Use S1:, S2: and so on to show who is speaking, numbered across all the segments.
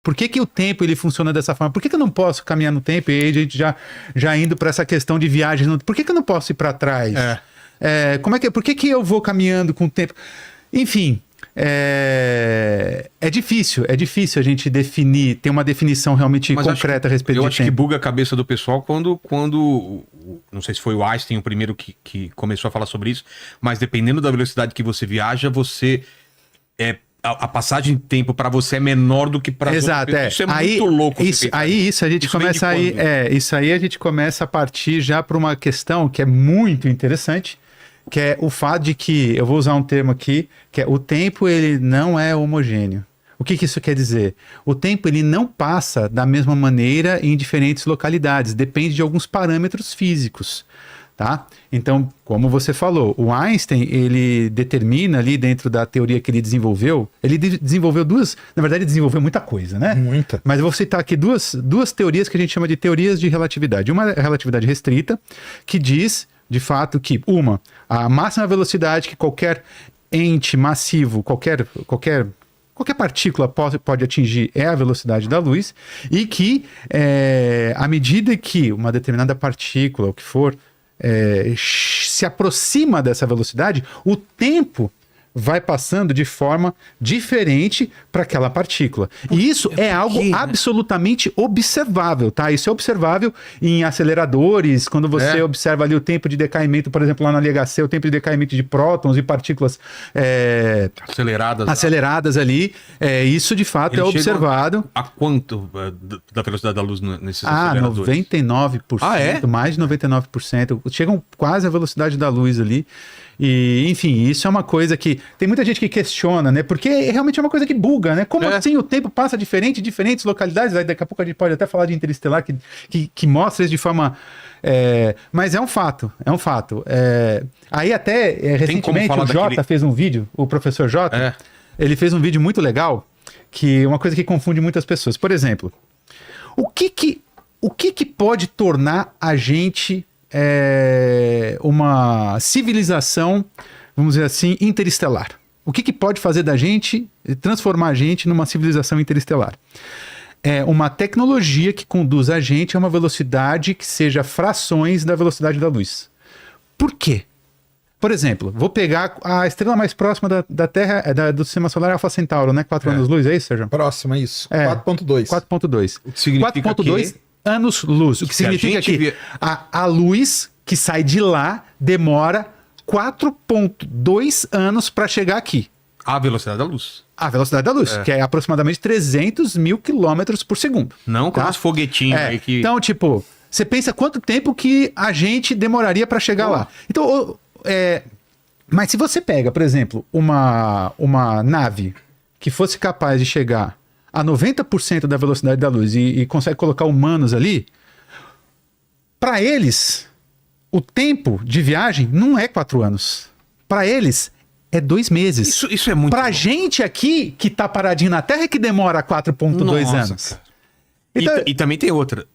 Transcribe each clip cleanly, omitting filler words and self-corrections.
S1: Por que o tempo ele funciona dessa forma? Por que eu não posso caminhar no tempo? E aí a gente já indo para essa questão de viagem. Por que eu não posso ir para trás? Por que eu vou caminhando com o tempo? Enfim, é difícil a gente definir, ter uma definição realmente concreta a respeito do tempo.
S2: Eu acho que buga a cabeça do pessoal quando não sei se foi o Einstein o primeiro que começou a falar sobre isso, mas dependendo da velocidade que você viaja, a passagem de tempo para você é menor do que para
S1: Exato,
S2: Isso é muito louco.
S1: Isso a gente começa aí, isso aí a gente começa a partir já para uma questão que é muito interessante, que é o fato de que, eu vou usar um termo aqui, que é o tempo ele não é homogêneo. O que isso quer dizer? O tempo ele não passa da mesma maneira em diferentes localidades, depende de alguns parâmetros físicos. Tá? Então, como você falou, o Einstein, ele determina ali dentro da teoria que ele desenvolveu duas, na verdade ele desenvolveu muita coisa, né?
S3: Muita.
S1: Mas eu vou citar aqui duas teorias que a gente chama de teorias de relatividade. Uma é a relatividade restrita, que diz, de fato, que a máxima velocidade que qualquer ente massivo, qualquer partícula pode atingir é a velocidade da luz, e que à medida que uma determinada partícula, o que for, se aproxima dessa velocidade, o tempo vai passando de forma diferente para aquela partícula. E isso é algo absolutamente observável, tá? Isso é observável em aceleradores, quando você observa ali o tempo de decaimento, por exemplo, lá no LHC, o tempo de decaimento de prótons e partículas aceleradas ali. Isso, de fato, é observado.
S2: A quanto da velocidade da luz nesses aceleradores?
S1: 99%, mais de 99%. Chegam quase à velocidade da luz ali. E, enfim, isso é uma coisa que tem muita gente que questiona, né? Porque realmente é uma coisa que buga, né? Como assim o tempo passa diferente em diferentes localidades? Aí, daqui a pouco a gente pode até falar de Interestelar, que mostra isso de forma... mas é um fato. Aí até, recentemente, o Jota fez um vídeo, o professor Jota, ele fez um vídeo muito legal, que é uma coisa que confunde muitas pessoas. Por exemplo, o que pode tornar a gente... uma civilização, vamos dizer assim, interestelar? O que pode fazer da gente, transformar a gente numa civilização interestelar? É uma tecnologia que conduz a gente a uma velocidade que seja frações da velocidade da luz. Por quê? Por exemplo, vou pegar a estrela mais próxima da Terra, do Sistema Solar, Alpha Centauro, né? 4 anos-luz, é isso, Sérgio?
S3: Próxima, isso. 4.2.
S1: 4.2.
S2: O que significa
S1: 4.2 anos-luz. O que significa que a luz que sai de lá demora 4.2 anos para chegar aqui.
S2: A velocidade da luz.
S1: A velocidade da luz, que é aproximadamente 300 mil quilômetros por segundo.
S2: Não como os foguetinhos aí que...
S1: Então, tipo, você pensa quanto tempo que a gente demoraria para chegar lá. Então, mas se você pega, por exemplo, uma nave que fosse capaz de chegar a 90% da velocidade da luz e consegue colocar humanos ali, para eles, o tempo de viagem não é 4 anos. Para eles, é 2 meses.
S2: Isso é muito
S1: Pra gente aqui, que tá paradinho na Terra, é que demora 4.2 anos.
S2: Então... E também tem outra.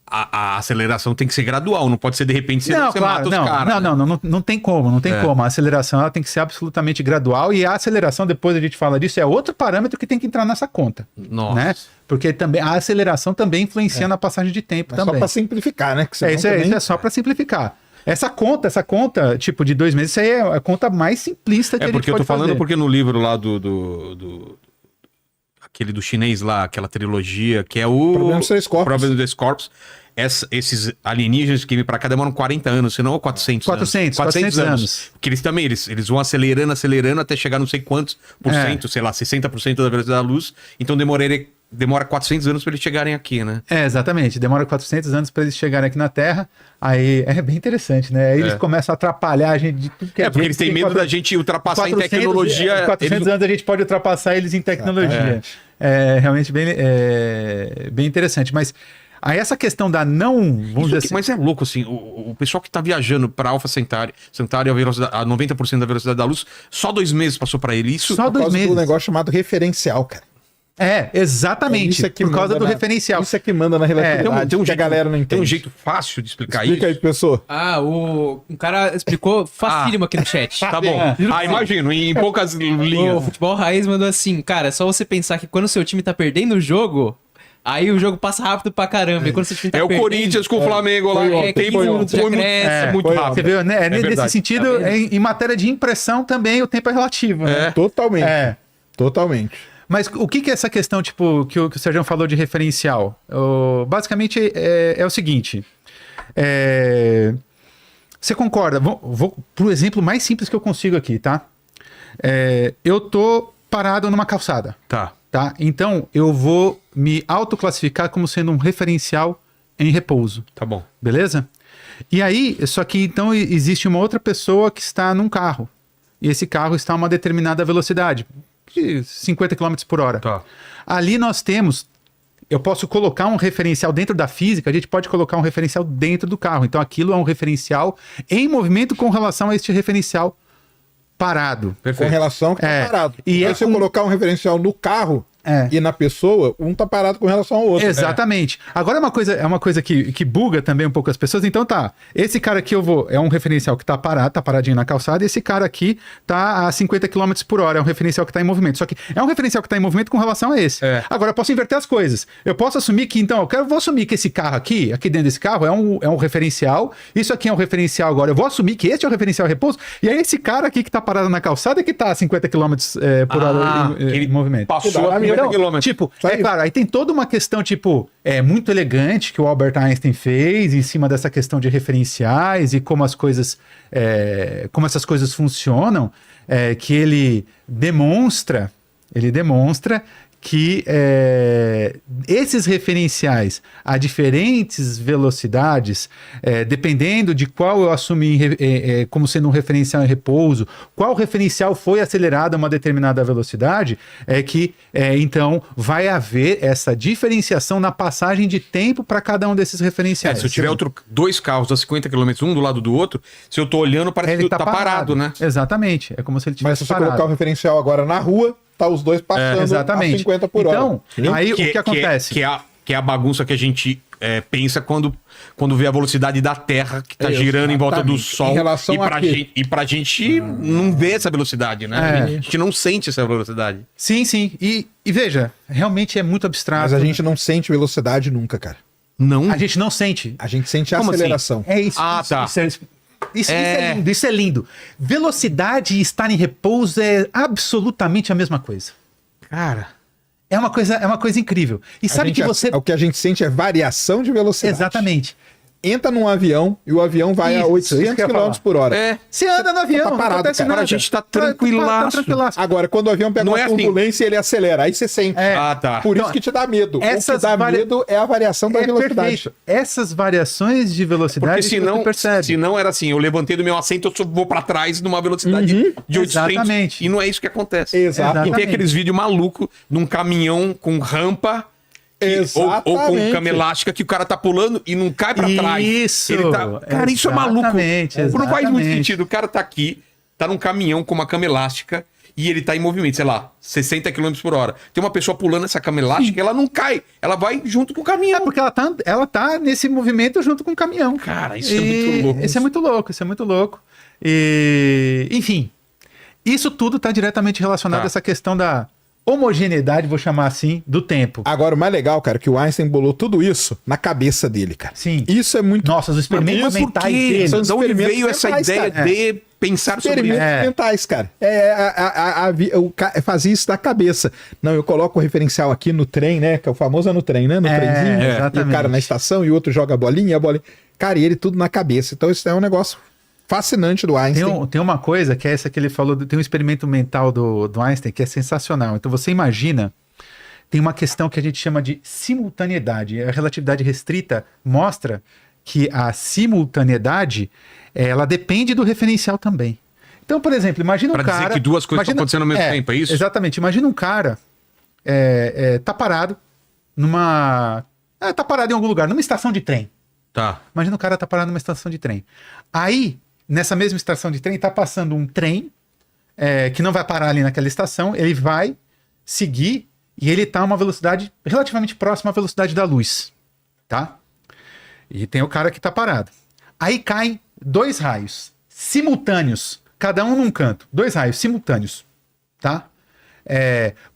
S2: A aceleração tem que ser gradual, não pode ser de repente você mata os caras.
S1: Não tem como, como. A aceleração ela tem que ser absolutamente gradual, e a aceleração, depois a gente fala disso, é outro parâmetro que tem que entrar nessa conta.
S2: Nossa.
S1: Né? Porque também, a aceleração também influencia na passagem de tempo também.
S3: Só para simplificar, né? Que
S1: isso é só para simplificar. Essa conta, tipo, de 2 meses, isso aí é a conta mais simplista que a gente pode fazer.
S2: Porque eu tô falando porque no livro lá aquele do chinês lá, aquela trilogia, que é o...
S3: Problema dos 3 corpos.
S2: Problema dos 3 corpos. Esses alienígenas que vêm pra cá demoram 40 anos, senão 400 anos. Porque eles vão acelerando até chegar não sei quantos por cento, sei lá, 60% da velocidade da luz. Então demora 400 anos para eles chegarem aqui, né?
S1: Exatamente. Demora 400 anos para eles chegarem aqui na Terra. Aí é bem interessante, né? Aí eles começam a atrapalhar a gente de tudo que
S2: porque eles têm medo da gente ultrapassar 400, em tecnologia.
S1: 400 anos a gente pode ultrapassar eles em tecnologia. É realmente bem interessante. Mas aí essa questão da
S2: Mas é louco, assim, o pessoal que tá viajando para Alpha Centauri a 90% da velocidade da luz, só 2 meses passou para ele. Isso
S1: só 2 meses.
S3: Um negócio chamado referencial, cara.
S1: Exatamente. Por causa do referencial.
S3: Isso é que manda na relatividade,
S2: tem um
S3: que a galera não entende.
S2: Tem um jeito fácil de explicar isso.
S3: Explica aí, pessoa.
S4: Um cara explicou facílimo aqui no chat.
S2: Tá bom. Imagino, em poucas linhas.
S4: O Futebol Raiz mandou assim, cara, é só você pensar que quando o seu time tá perdendo o jogo, Aí o jogo passa rápido pra caramba. E quando você
S2: É o Corinthians com o Flamengo lá.
S4: Foi,
S2: O tempo
S4: foi,
S2: muito rápido.
S1: Você viu, né? Nesse
S2: verdade.
S1: sentido, em matéria de impressão também o tempo é relativo, né?
S3: Totalmente.
S1: É.
S3: Totalmente.
S1: Mas o que é essa questão, tipo, que o Sérgio falou de referencial? Basicamente é o seguinte. Você concorda? Vou pro exemplo mais simples que eu consigo aqui, tá? Eu tô parado numa calçada.
S2: Tá.
S1: Então, eu vou me autoclassificar como sendo um referencial em repouso.
S2: Tá bom.
S1: Beleza? E aí, só que então existe uma outra pessoa que está num carro. E esse carro está a uma determinada velocidade, de 50 km por hora.
S2: Tá.
S1: Ali nós temos... Eu posso colocar um referencial dentro da física, a gente pode colocar um referencial dentro do carro. Então aquilo é um referencial em movimento com relação a este referencial parado.
S3: Com relação ao que tá parado.
S1: E
S3: Se eu colocar um referencial no carro e na pessoa, um tá parado com relação ao outro.
S1: Exatamente. Agora é uma coisa que buga também um pouco as pessoas. Então esse cara aqui é um referencial que tá parado, tá paradinho na calçada, e esse cara aqui tá a 50 km por hora, é um referencial que tá em movimento. Só que é um referencial que tá em movimento com relação a esse. Agora eu posso inverter as coisas. Eu posso assumir que, então, vou assumir que esse carro aqui dentro desse carro é um referencial, isso aqui é um referencial agora, eu vou assumir que este é o referencial repouso, e aí esse cara aqui que tá parado na calçada é que tá a 50 km por hora em movimento.
S2: Passou a 50 km.
S1: Tipo, claro, aí tem toda uma questão, tipo, muito elegante que o Albert Einstein fez em cima dessa questão de referenciais e como as coisas, como essas coisas funcionam, que ele demonstra que esses referenciais a diferentes velocidades, dependendo de qual eu assumi como sendo um referencial em repouso, qual referencial foi acelerado a uma determinada velocidade, então vai haver essa diferenciação na passagem de tempo para cada um desses referenciais.
S2: Se eu tiver dois carros a 50 km um do lado do outro, se eu tô olhando, parece que tá parado, né?
S1: Exatamente, é como se ele tivesse
S3: parado. Mas se você colocar o referencial agora na rua, tá os dois passando a 50 por hora.
S1: Então, aí o que acontece?
S2: Que é a bagunça que a gente pensa quando vê a velocidade da Terra que tá girando em volta do Sol.
S3: Em relação
S2: e pra gente não vê essa velocidade, né? A gente não sente essa velocidade.
S1: Sim. E veja, realmente é muito abstrato.
S3: Mas a gente não sente velocidade nunca, cara.
S2: Não?
S1: A gente não sente.
S3: A gente sente a
S2: Como
S3: aceleração.
S2: assim?
S1: Isso.
S2: Tá.
S1: Isso é lindo. Velocidade e estar em repouso é absolutamente a mesma coisa.
S2: Cara,
S1: é uma coisa incrível. E sabe que você...
S3: O que a gente sente é variação de velocidade.
S1: Exatamente.
S3: Entra num avião e o avião vai a 800 km por hora.
S1: Você anda no avião,
S3: tá parado,
S1: acontece
S3: cara.
S1: nada.
S2: A gente tá tranquilaço.
S3: Agora, quando o avião pega uma turbulência, ele acelera. Aí você sente.
S2: Tá.
S3: Por isso que te dá medo. O que dá medo é a variação da velocidade.
S1: Perfeito. Essas variações de velocidade
S2: porque senão era assim, eu levantei do meu assento, eu vou pra trás numa velocidade de 800.
S1: Exatamente.
S2: E não é isso que acontece.
S3: Exatamente.
S2: E tem aqueles vídeos malucos num caminhão com rampa... Ou com cama elástica que o cara tá pulando e não cai pra trás.
S1: Isso.
S2: Cara, isso é maluco.
S1: Exatamente.
S2: Não faz muito sentido. O cara tá aqui, tá num caminhão com uma cama elástica e ele tá em movimento, sei lá, 60 km por hora. Tem uma pessoa pulando essa cama elástica e ela não cai. Ela vai junto com o caminhão.
S1: Porque ela tá nesse movimento junto com o caminhão.
S2: Cara, isso é muito louco.
S1: Isso é muito louco. E, enfim, isso tudo tá diretamente relacionado a essa questão da homogeneidade, vou chamar assim, do tempo.
S3: Agora, o mais legal, cara, que o Einstein bolou tudo isso na cabeça dele, cara.
S1: Sim.
S3: Isso é muito...
S1: Nossa, os experimentos mentais dele.
S2: De onde veio essa ideia de pensar sobre isso?
S3: Experimentos mentais, cara. Fazia isso da cabeça. Não, eu coloco o referencial aqui no trem, né? Que é o famoso no trem, né? No trenzinho. E o cara na estação e o outro joga a bolinha. Cara, e ele tudo na cabeça. Então isso é um negócio fascinante do Einstein.
S1: Tem uma coisa que é essa que ele falou, tem um experimento mental do Einstein que é sensacional. Então você imagina, tem uma questão que a gente chama de simultaneidade. A relatividade restrita mostra que a simultaneidade, ela depende do referencial também. Então, por exemplo, imagina um cara...
S2: Pra dizer que duas coisas estão acontecendo ao mesmo tempo, é isso?
S1: Exatamente. Imagina um cara tá parado tá parado em algum lugar, numa estação de trem.
S2: Tá.
S1: Imagina o cara tá parado numa estação de trem. Aí, nessa mesma estação de trem, tá passando um trem que não vai parar ali naquela estação, ele vai seguir e ele tá a uma velocidade relativamente próxima à velocidade da luz, tá? E tem o cara que tá parado. Aí caem 2 raios simultâneos, cada um num canto, 2 raios simultâneos, tá?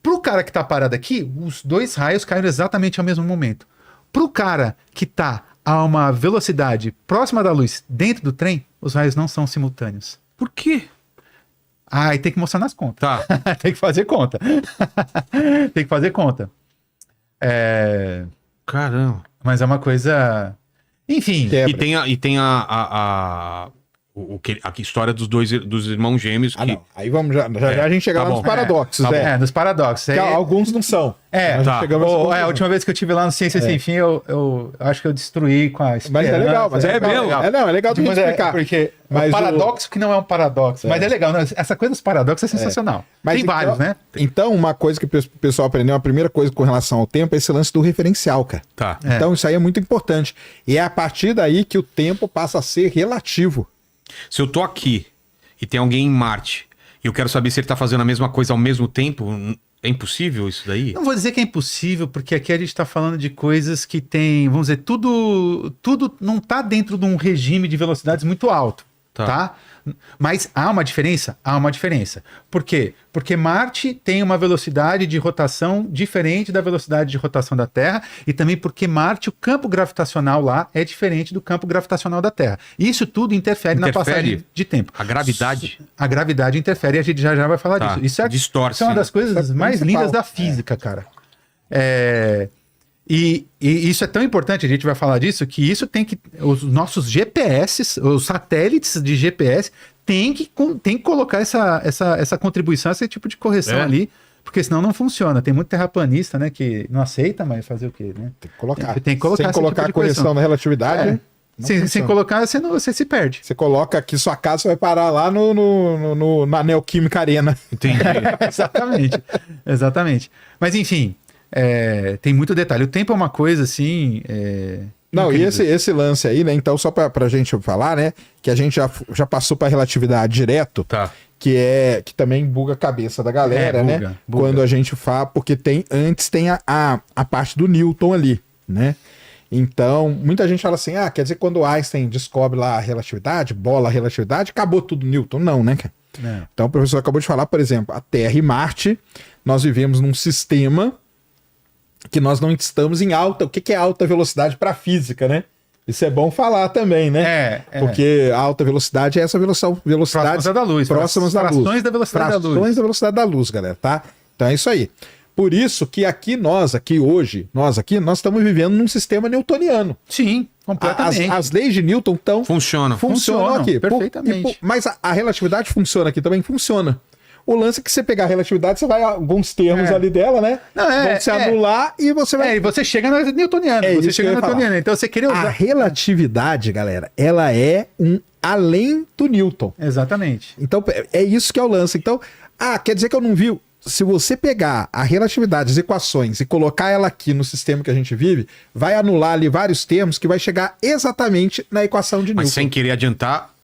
S1: Pro cara que tá parado aqui, os 2 raios caíram exatamente ao mesmo momento. Pro cara que tá a uma velocidade próxima da luz dentro do trem, os raios não são simultâneos.
S2: Por quê?
S1: Aí tem que mostrar nas contas.
S2: Tá.
S1: Tem que fazer conta. Tem que fazer conta.
S2: Caramba.
S1: Mas é uma coisa... Enfim.
S2: E tem a história dos irmãos gêmeos. Que...
S3: não. Aí vamos já a gente chega lá nos paradoxos.
S1: Nos paradoxos.
S3: Alguns não são.
S1: Tá. A última vez que eu estive lá no Ciência Sem Fim, eu acho que eu destruí com a esperança.
S3: Mas é legal. Mas é
S2: mesmo?
S3: Legal. É legal de explicar.
S1: Porque mas o paradoxo que não é um paradoxo. Mas é legal. Né? Essa coisa dos paradoxos é sensacional.
S3: Mas
S1: tem vários, né?
S3: Então, uma coisa que o pessoal aprendeu, a primeira coisa com relação ao tempo é esse lance do referencial, cara.
S2: Tá.
S3: Então, isso aí é muito importante. E é a partir daí que o tempo passa a ser relativo.
S2: Se eu tô aqui e tem alguém em Marte e eu quero saber se ele tá fazendo a mesma coisa ao mesmo tempo, é impossível isso daí?
S1: Não vou dizer que é impossível, porque aqui a gente tá falando de coisas que tem, vamos dizer, tudo não tá dentro de um regime de velocidades muito alto, tá? Mas há uma diferença? Há uma diferença. Por quê? Porque Marte tem uma velocidade de rotação diferente da velocidade de rotação da Terra, e também porque Marte, o campo gravitacional lá é diferente do campo gravitacional da Terra. Isso tudo interfere na passagem de tempo.
S2: A gravidade?
S1: A gravidade interfere, e a gente já vai falar disso. Isso
S2: distorce.
S1: Isso é uma das coisas mais lindas da física, cara. E isso é tão importante, a gente vai falar disso, que isso tem que... Os nossos GPS, os satélites de GPS, tem que colocar essa contribuição, esse tipo de correção ali, porque senão não funciona. Tem muito terraplanista, né, que não aceita, mas fazer o quê, né?
S3: Tem que colocar.
S1: Tem que colocar
S3: sem colocar tipo a correção na relatividade...
S1: Sem colocar, você se perde.
S3: Você coloca aqui sua casa, você vai parar lá na Neoquímica Arena.
S2: Entendi.
S1: Exatamente. Mas enfim... tem muito detalhe. O tempo é uma coisa assim.
S3: Não, e esse lance aí, né? Então, só pra gente falar, né? Que a gente já passou pra relatividade direto, que também buga a cabeça da galera, né? Buga. Quando a gente fala, porque antes tem a parte do Newton ali, né? Então, muita gente fala assim: quer dizer, quando Einstein descobre lá a relatividade, bola a relatividade, acabou tudo Newton. Não, né, cara? Então, o professor acabou de falar, por exemplo, a Terra e Marte, nós vivemos num sistema que nós não estamos em alta. O que é alta velocidade para a física, né? Isso é bom falar também, né? Porque a alta velocidade é essa velocidade
S1: próximas da luz.
S3: Próximas da luz.
S1: Frações da velocidade da luz.
S3: Frações da velocidade da luz, galera, tá? Então é isso aí. Por isso que nós estamos vivendo num sistema newtoniano.
S1: Sim, completamente.
S3: As leis de Newton
S2: funcionam
S3: aqui.
S1: Perfeitamente.
S3: Mas a relatividade funciona aqui também? Funciona. O lance é que você pegar a relatividade, você vai a alguns termos ali dela, né? Vão se anular e você vai...
S1: e você chega na newtoniana. Você chega na newtoniana. Então você queria usar...
S3: A relatividade, galera, ela é além do Newton.
S1: Exatamente.
S3: Então, é isso que é o lance. Então, quer dizer que eu não vi... Se você pegar a relatividade, as equações, e colocar ela aqui no sistema que a gente vive, vai anular ali vários termos que vai chegar exatamente na equação de Newton.
S2: Mas sem querer adiantar,